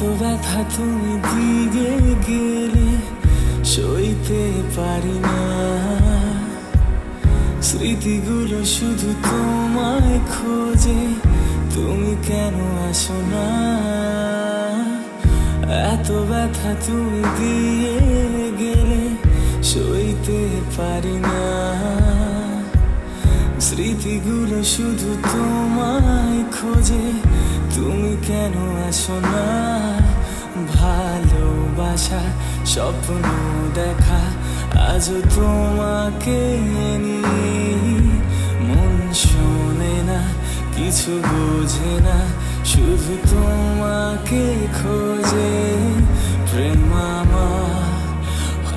এত ব্যথা তুমি দিয়ে গেলে সইতে পারি না। স্মৃতিগুলো শুধু তোমায় খোঁজে, তুমি কেন আসো না? এত ব্যথা তুমি দিয়ে গেলে সইতে পারি না। স্মৃতিগুলো শুধু তোমায় খোঁজে, তুমি কেন আসো না? ভালোবাসা স্বপ্ন দেখা আজও তোমাকে নিয়ে, মন শোনে না কিছু বোঝে না, শুধু তোমাকে খোঁজে। প্রেম আমার,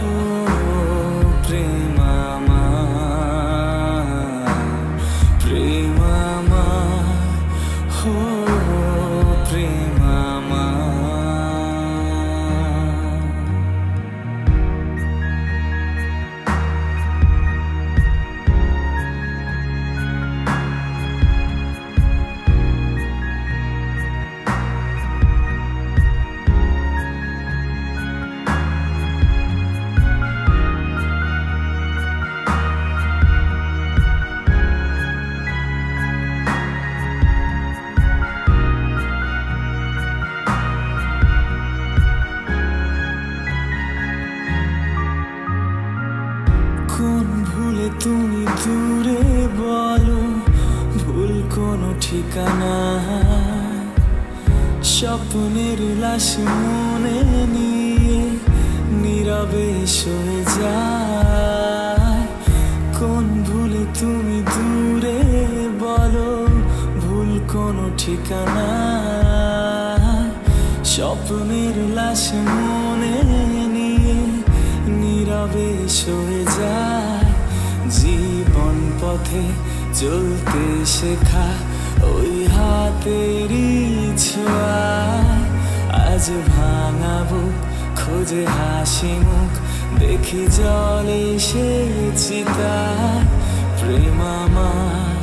ও প্রেম আমার, প্রেম আমার, ও প্রেম আমার। কোন ভুলে তুমি দূরে বলো, ভুল কোনো ঠিকানা। স্বপ্নের লাশ মনে নিয়ে নীরবে সয়ে যায়। কোন ভুলে তুমি দূরে বলো, ভুল কোনো ঠিকানা। স্বপ্নের লাশ মনে নিয়ে নীরবে সয়ে যায়। জীবন পথে চলতে শেখা ওই হাতেরই ছোঁয়ায়, আজ ভাঙা বুক খোঁজে হাসি মুখ, দেখি জলে সে চিতায়। প্রেম আমার,